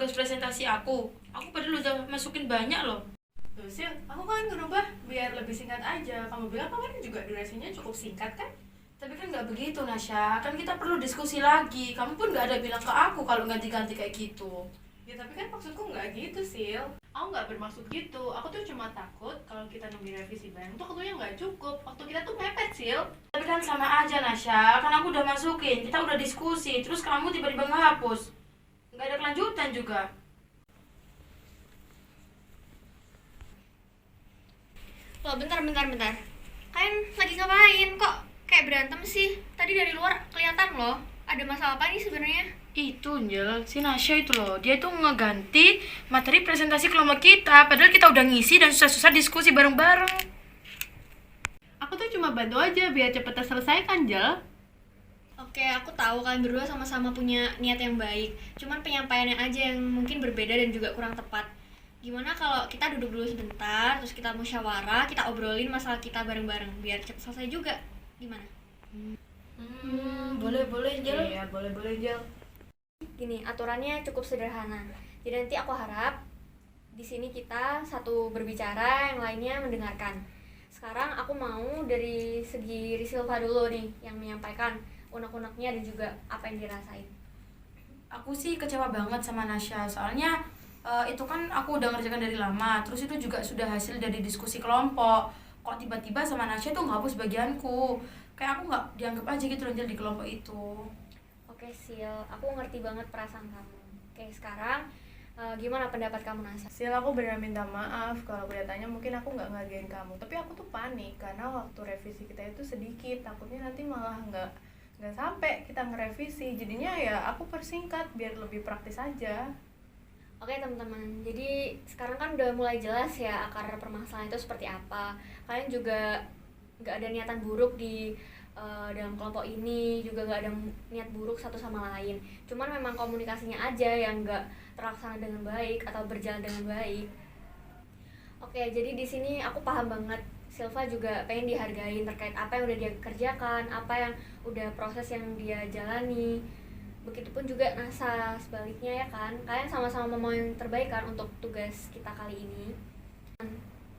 tugas presentasi aku. Aku padahal udah masukin banyak loh. Tuh Sil, aku kan ngerubah biar lebih singkat aja. Kamu bilang kemarin juga durasinya cukup singkat kan? Tapi kan nggak begitu Nasya, kan kita perlu diskusi lagi. Kamu pun nggak ada bilang ke aku kalau ganti-ganti kayak gitu. Ya tapi kan maksudku nggak gitu Sil. Aku nggak bermaksud gitu. Aku tuh cuma takut kalau kita nunggu revisi bareng tuh waktunya nggak cukup. Waktu kita tuh mepet Sil. Tapi kan sama aja Nasya, kan aku udah masukin, kita udah diskusi, terus kamu tiba-tiba ngehapus. Nggak ada kelanjutan juga. Loh, bentar. Kalian lagi ngapain? Kok kayak berantem sih? Tadi dari luar kelihatan loh. Ada masalah apa nih sebenarnya? Itu Njel, si Nasya itu loh, dia tuh ngeganti materi presentasi kelompok kita, padahal kita udah ngisi dan susah-susah diskusi bareng-bareng. Aku tuh cuma bantu aja biar cepet terselesaikan Jel. Oke, aku tahu kalian berdua sama-sama punya niat yang baik. Cuman penyampaiannya aja yang mungkin berbeda dan juga kurang tepat. Gimana kalau kita duduk dulu sebentar, terus kita musyawarah, kita obrolin masalah kita bareng-bareng biar cepet selesai juga. Gimana? Boleh Njel. Iya boleh Jel. Gini, aturannya cukup sederhana. Jadi nanti aku harap di sini kita satu berbicara, yang lainnya mendengarkan. Sekarang aku mau dari segi Risilva dulu nih yang menyampaikan unek-uneknya dan juga apa yang dirasain. Aku sih kecewa banget sama Nasya, soalnya itu kan aku udah ngerjakan dari lama, terus itu juga sudah hasil dari diskusi kelompok. Kok tiba-tiba sama Nasya tuh ngapus bagianku, kayak aku nggak dianggap aja gitu loh Njel di kelompok itu. Oke, Sil, aku ngerti banget perasaan kamu. Oke, sekarang gimana pendapat kamu, Nasa? Sil, aku benar minta maaf kalau kelihatannya mungkin aku nggak ngerjain kamu. Tapi aku tuh panik karena waktu revisi kita itu sedikit. Takutnya nanti malah nggak sampai kita ngerevisi. Jadinya ya aku persingkat biar lebih praktis aja. Oke, teman-teman. Jadi sekarang kan udah mulai jelas ya akar permasalahan itu seperti apa. Kalian juga nggak ada niatan buruk di dalam kelompok ini, juga nggak ada niat buruk satu sama lain. Cuman memang komunikasinya aja yang nggak terlaksana dengan baik atau berjalan dengan baik. Oke, jadi di sini aku paham banget Silva juga pengen dihargain terkait apa yang udah dia kerjakan, apa yang udah proses yang dia jalani. Begitupun juga Nasa, sebaliknya ya kan. Kalian sama-sama mau yang terbaik kan untuk tugas kita kali ini.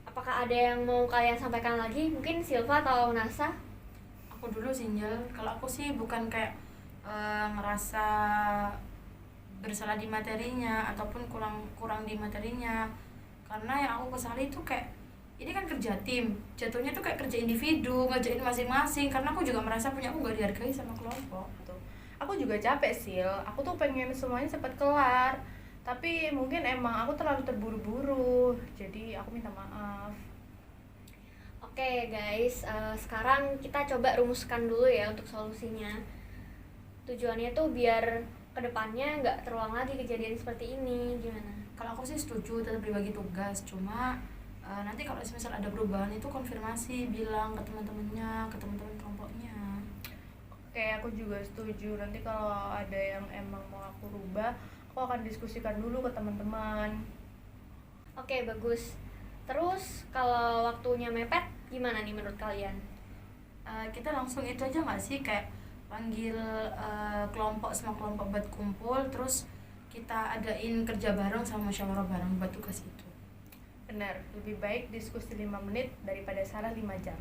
Apakah ada yang mau kalian sampaikan lagi? Mungkin Silva atau Nasa? Aku dulu sih Njel, kalau aku sih bukan kayak ngerasa bersalah di materinya ataupun kurang di materinya, karena yang aku kesali itu kayak ini kan kerja tim, jatuhnya tuh kayak kerja individu, ngerjain masing-masing, karena aku juga merasa punya aku gak dihargai sama kelompok. Tuh. Aku juga capek Sil. Aku tuh pengen semuanya cepat kelar. Tapi mungkin emang aku terlalu terburu-buru. Jadi aku minta maaf. Oke guys, sekarang kita coba rumuskan dulu ya untuk solusinya. Tujuannya tuh biar kedepannya nggak terulang lagi kejadian seperti ini. Gimana? Kalau aku sih setuju tetap dibagi tugas, cuma nanti kalau misal ada perubahan itu konfirmasi, bilang ke teman-temannya, ke teman-teman kelompoknya. Oke, aku juga setuju. Nanti kalau ada yang emang mau aku rubah, aku akan diskusikan dulu ke teman-teman. Oke, bagus. Terus kalau waktunya mepet, gimana nih menurut kalian? Kita langsung itu aja nggak sih, kayak panggil kelompok sama kelompok buat kumpul, terus kita adain kerja bareng sama musyawarah bareng buat tugas itu. Benar, lebih baik diskusi 5 menit daripada salah 5 jam.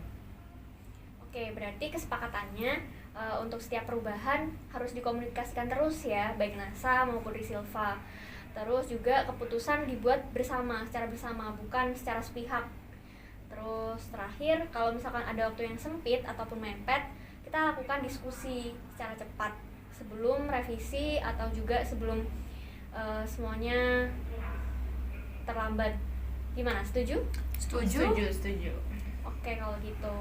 Oke, berarti kesepakatannya untuk setiap perubahan harus dikomunikasikan terus ya, baik Nasa maupun Risilva. Terus juga keputusan dibuat bersama, secara bersama, bukan secara sepihak. Terus terakhir, kalau misalkan ada waktu yang sempit ataupun mepet, kita lakukan diskusi secara cepat sebelum revisi atau juga sebelum semuanya terlambat. Gimana? Setuju? Setuju. Oke, kalau gitu.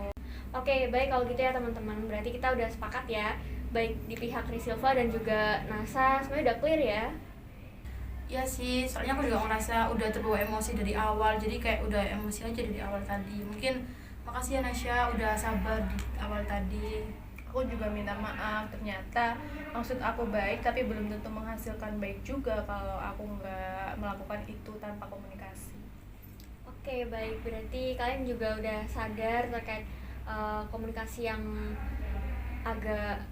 Oke, baik kalau gitu ya teman-teman. Berarti kita udah sepakat ya, baik di pihak Risilva dan juga Nasa, semuanya udah clear ya. Ya sih, soalnya aku juga ngerasa udah terbawa emosi dari awal, jadi kayak udah emosi aja dari awal tadi. Mungkin makasih ya Nasya udah sabar di awal tadi. Aku juga minta maaf, ternyata maksud aku baik tapi belum tentu menghasilkan baik juga kalau aku nggak melakukan itu tanpa komunikasi. Oke, baik. Berarti kalian juga udah sadar terkait komunikasi yang agak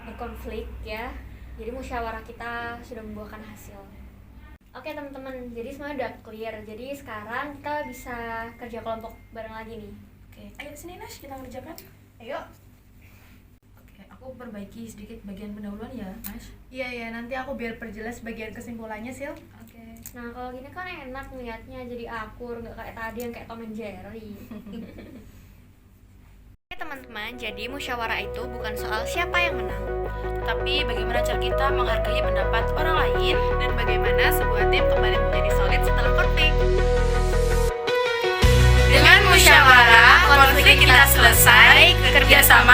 berkonflik ya. Jadi musyawarah kita sudah membuahkan hasil. Oke teman-teman, jadi semuanya udah clear. Jadi sekarang kita bisa kerja kelompok bareng lagi nih. Oke, ayo sini Nash, kita kerjakan. Ayo. Oke, aku perbaiki sedikit bagian pendahuluan ya, Nash. Iya, nanti aku biar perjelas bagian kesimpulannya, Sil. Oke. Nah kalau gini kan enak ngeliatnya, jadi akur, nggak kayak tadi yang kayak Tom and Jerry. Oke teman-teman, jadi musyawarah itu bukan soal siapa yang menang, Tapi bagaimana cara kita menghargai pendapat orang lain Dan bagaimana sebuah tim kembali menjadi solid setelah konflik. dengan musyawarah konflik kita selesai, kerjasama